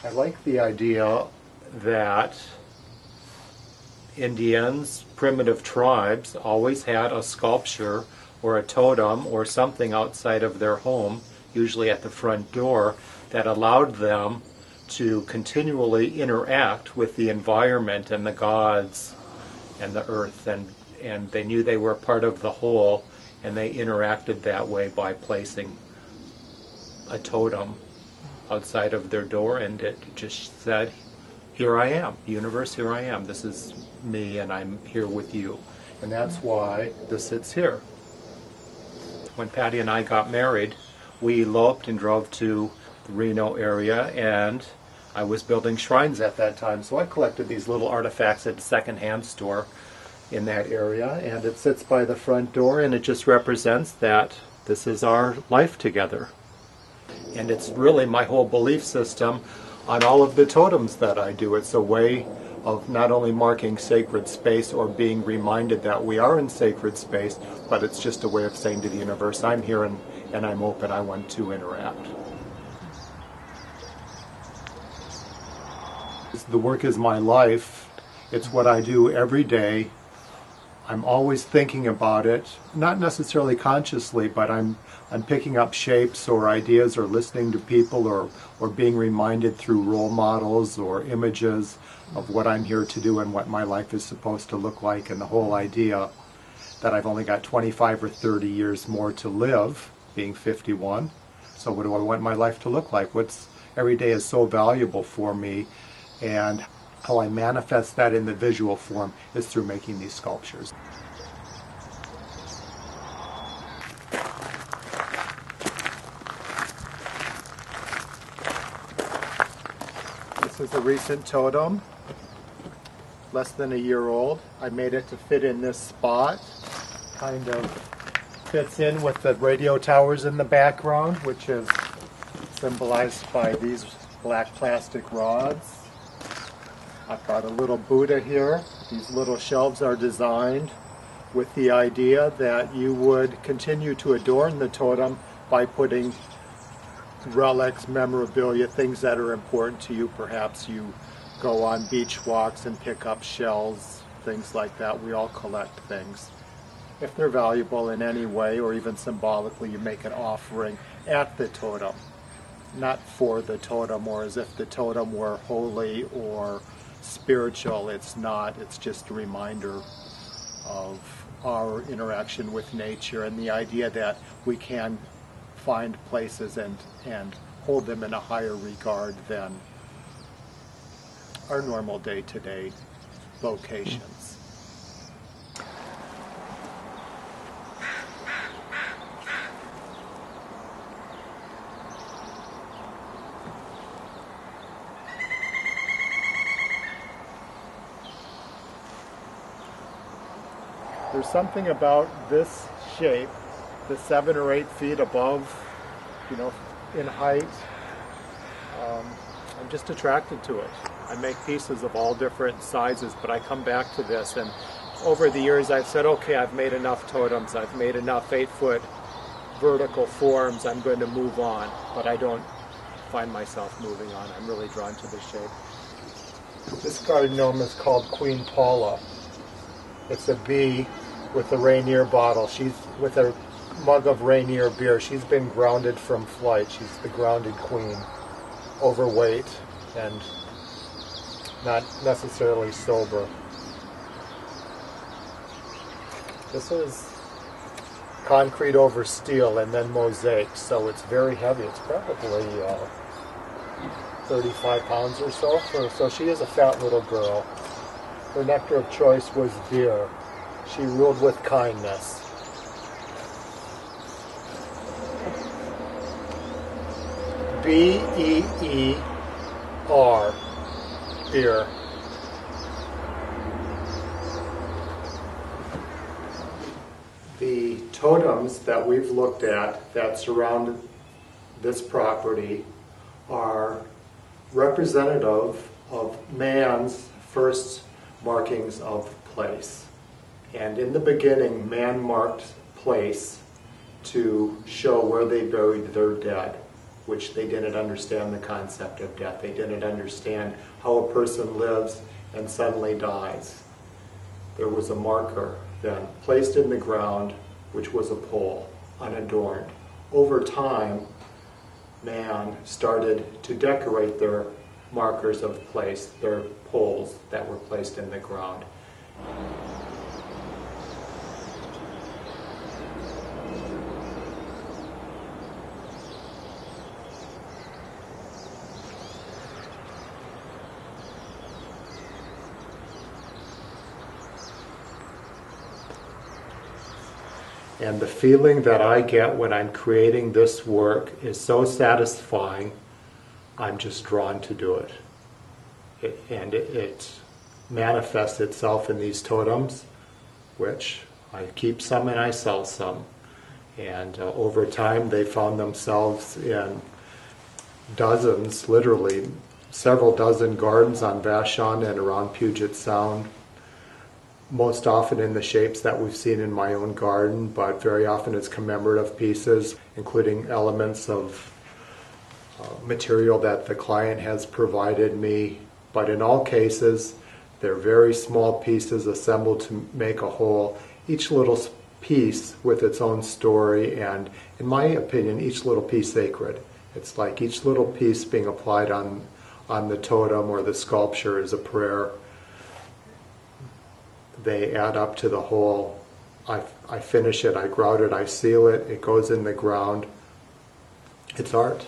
I like the idea that Indians, primitive tribes, always had a sculpture or a totem or something outside of their home, usually at the front door, that allowed them to continually interact with the environment and the gods and the earth, and they knew they were part of the whole, and they interacted that way by placing a totem outside of their door, and it just said, here I am, universe, here I am, this is me, and I'm here with you. And that's why this sits here. When Patty and I got married, we eloped and drove to the Reno area, and I was building shrines at that time, so I collected these little artifacts at a secondhand store in that area, and it sits by the front door, and it just represents that this is our life together. And it's really my whole belief system on all of the totems that I do. It's a way of not only marking sacred space or being reminded that we are in sacred space, but it's just a way of saying to the universe, I'm here and I'm open, I want to interact. The work is my life. It's what I do every day. I'm always thinking about it, not necessarily consciously, but I'm picking up shapes or ideas or listening to people or being reminded through role models or images of what I'm here to do and what my life is supposed to look like, and the whole idea that I've only got 25 or 30 years more to live, being 51. So what do I want my life to look like? Every day is so valuable for me, and how I manifest that in the visual form is through making these sculptures. This is a recent totem, less than a year old. I made it to fit in this spot. Kind of fits in with the radio towers in the background, which is symbolized by these black plastic rods. I've got a little Buddha here. These little shelves are designed with the idea that you would continue to adorn the totem by putting relics, memorabilia, things that are important to you. Perhaps you go on beach walks and pick up shells, things like that. We all collect things. If they're valuable in any way, or even symbolically, you make an offering at the totem, not for the totem or as if the totem were holy or spiritual. It's not. It's just a reminder of our interaction with nature and the idea that we can find places and hold them in a higher regard than our normal day-to-day locations. There's something about this shape, the 7 or 8 feet above, in height. I'm just attracted to it. I make pieces of all different sizes, but I come back to this, and over the years I've said, okay, I've made enough totems, I've made enough 8-foot vertical forms, I'm going to move on, but I don't find myself moving on. I'm really drawn to the shape. This garden gnome is called Queen Paula. It's a bee with a Rainier bottle. She's with a mug of Rainier beer. She's been grounded from flight. She's the grounded queen. Overweight and not necessarily sober. This is concrete over steel and then mosaic, so it's very heavy. It's probably 35 pounds or so. So she is a fat little girl. Her nectar of choice was beer. She ruled with kindness. B-E-E-R, beer. The totems that we've looked at that surround this property are representative of man's first markings of place. And in the beginning, man marked place to show where they buried their dead, which they didn't understand the concept of death. They didn't understand how a person lives and suddenly dies. There was a marker then placed in the ground, which was a pole, unadorned. Over time, man started to decorate their markers of place, their poles that were placed in the ground. And the feeling that I get when I'm creating this work is so satisfying, I'm just drawn to do it. It manifests itself in these totems, which I keep some and I sell some. And over time they found themselves in dozens, literally several dozen gardens on Vashon and around Puget Sound. Most often in the shapes that we've seen in my own garden, but very often it's commemorative pieces, including elements of material that the client has provided me. But in all cases, they're very small pieces assembled to make a whole, each little piece with its own story, and in my opinion, each little piece sacred. It's like each little piece being applied on the totem or the sculpture is a prayer. They add up to the whole. I finish it, I grout it, I seal it, it goes in the ground. It's art.